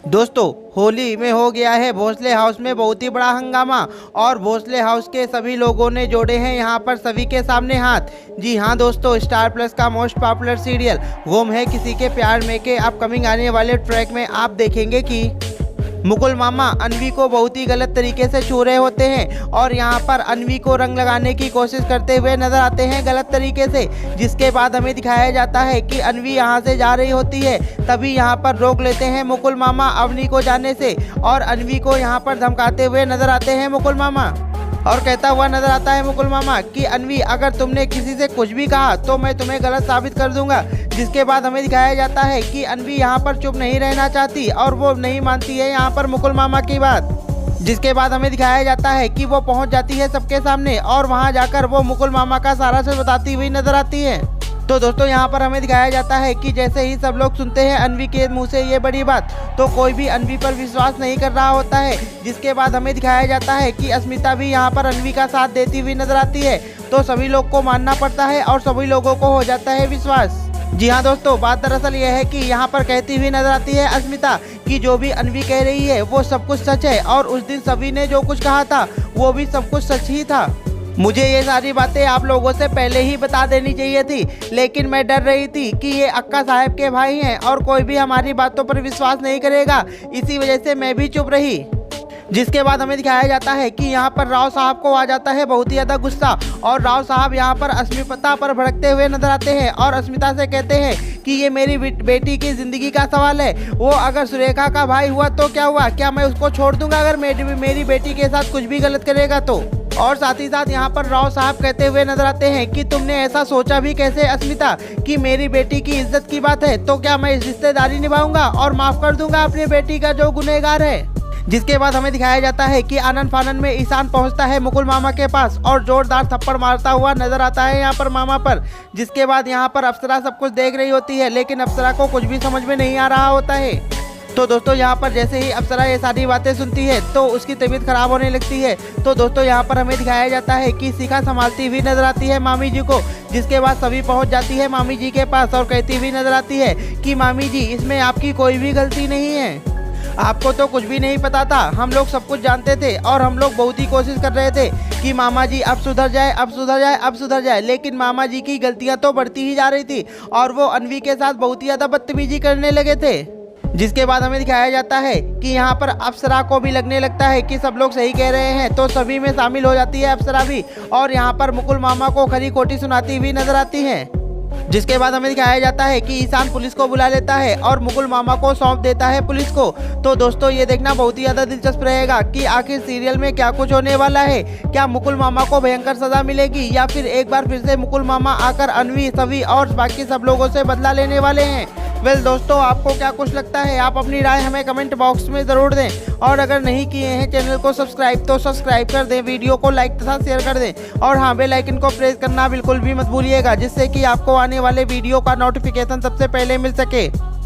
दोस्तों होली में हो गया है भोसले हाउस में बहुत ही बड़ा हंगामा और भोसले हाउस के सभी लोगों ने जोड़े हैं यहां पर सभी के सामने हाथ। जी हां दोस्तों, स्टार प्लस का मोस्ट पॉपुलर सीरियल गुम है किसी के प्यार में के अपकमिंग आने वाले ट्रैक में आप देखेंगे कि मुकुल मामा अन्वी को बहुत ही गलत तरीके से छू रहे होते हैं और यहाँ पर अन्वी को रंग लगाने की कोशिश करते हुए नजर आते हैं गलत तरीके से, जिसके बाद हमें दिखाया जाता है कि अन्वी यहाँ से जा रही होती है। तभी यहाँ पर रोक लेते हैं मुकुल मामा अवनी को जाने से और अन्वी को यहाँ पर धमकाते हुए नजर आते हैं मुकुल मामा और कहता हुआ नजर आता है मुकुल मामा कि अन्वी, अगर तुमने किसी से कुछ भी कहा तो मैं तुम्हें गलत साबित कर दूंगा। जिसके बाद हमें दिखाया जाता है कि अन्वी यहाँ पर चुप नहीं रहना चाहती और वो नहीं मानती है यहाँ पर मुकुल मामा की बात। जिसके बाद हमें दिखाया जाता है कि वो पहुँच जाती है सबके सामने और वहाँ जाकर वो मुकुल मामा का सारा सच बताती हुई नजर आती है। तो दोस्तों यहाँ पर हमें दिखाया जाता है कि जैसे ही सब लोग सुनते हैं अन्वी के मुंह से ये बड़ी बात, तो कोई भी अन्वी पर विश्वास नहीं कर रहा होता है। जिसके बाद हमें दिखाया जाता है कि अस्मिता भी यहाँ पर अन्वी का साथ देती हुई नजर आती है। तो सभी लोग को मानना पड़ता है और सभी लोगों को हो जाता है विश्वास। जी हाँ दोस्तों, बात दरअसल ये है कि यहाँ पर कहती हुई नजर आती है अस्मिता कि जो भी अन्वी कह रही है वो सब कुछ सच है और उस दिन सभी ने जो कुछ कहा था वो भी सब कुछ सच ही था। मुझे ये सारी बातें आप लोगों से पहले ही बता देनी चाहिए थी, लेकिन मैं डर रही थी कि ये अक्का साहब के भाई हैं और कोई भी हमारी बातों पर विश्वास नहीं करेगा, इसी वजह से मैं भी चुप रही। जिसके बाद हमें दिखाया जाता है कि यहाँ पर राव साहब को आ जाता है बहुत ही ज़्यादा गुस्सा और राव साहब यहाँ पर अस्मिता पर भड़कते हुए नजर आते हैं और अस्मिता से कहते हैं कि ये मेरी बेटी की ज़िंदगी का सवाल है। वो अगर सुरेखा का भाई हुआ तो क्या हुआ, क्या मैं उसको छोड़ दूंगा अगर मेरी बेटी के साथ कुछ भी गलत करेगा तो। और साथ ही साथ यहाँ पर राव साहब कहते हुए नजर आते हैं कि तुमने ऐसा सोचा भी कैसे अस्मिता कि मेरी बेटी की इज्जत की बात है तो क्या मैं इस रिश्तेदारी निभाऊंगा और माफ़ कर दूंगा अपनी बेटी का जो गुनहगार है। जिसके बाद हमें दिखाया जाता है कि आनंद फानन में ईशान पहुंचता है मुकुल मामा के पास और जोरदार थप्पड़ मारता हुआ नजर आता है यहाँ पर मामा पर। जिसके बाद यहाँ पर अप्सरा सब कुछ देख रही होती है, लेकिन अप्सरा को कुछ भी समझ में नहीं आ रहा होता है। तो दोस्तों यहाँ पर जैसे ही अप्सरा ये सारी बातें सुनती है तो उसकी तबीयत खराब होने लगती है। तो दोस्तों यहाँ पर हमें दिखाया जाता है कि शिखा संभालती हुई नजर आती है मामी जी को। जिसके बाद सभी पहुँच जाती है मामी जी के पास और कहती हुई नजर आती है कि मामी जी, इसमें आपकी कोई भी गलती नहीं है, आपको तो कुछ भी नहीं पता था, हम लोग सब कुछ जानते थे और हम लोग बहुत ही कोशिश कर रहे थे कि मामा जी अब सुधर जाए, अब सुधर जाए, अब सुधर जाए, लेकिन मामा जी की गलतियां तो बढ़ती ही जा रही थी और वो अन्वी के साथ बहुत ही ज़्यादा बदतमीजी करने लगे थे। जिसके बाद हमें दिखाया जाता है कि यहाँ पर अप्सरा को भी लगने लगता है कि सब लोग सही कह रहे हैं, तो सभी में शामिल हो जाती है अप्सरा भी और यहाँ पर मुकुल मामा को खरी खोटी सुनाती हुई नजर आती है। जिसके बाद हमें दिखाया जाता है कि ईशान पुलिस को बुला लेता है और मुकुल मामा को सौंप देता है पुलिस को। तो दोस्तों ये देखना बहुत ही ज़्यादा दिलचस्प रहेगा कि आखिर सीरियल में क्या कुछ होने वाला है। क्या मुकुल मामा को भयंकर सजा मिलेगी या फिर एक बार फिर से मुकुल मामा आकर अन्वी, सभी और बाकी सब लोगों से बदला लेने वाले हैं। वेल दोस्तों, आपको क्या कुछ लगता है, आप अपनी राय हमें कमेंट बॉक्स में ज़रूर दें और अगर नहीं किए हैं चैनल को सब्सक्राइब तो सब्सक्राइब कर दें, वीडियो को लाइक तथा शेयर कर दें और हाँ, बेल आइकन को प्रेस करना बिल्कुल भी मत भूलिएगा, जिससे कि आपको आने वाले वीडियो का नोटिफिकेशन सबसे पहले मिल सके।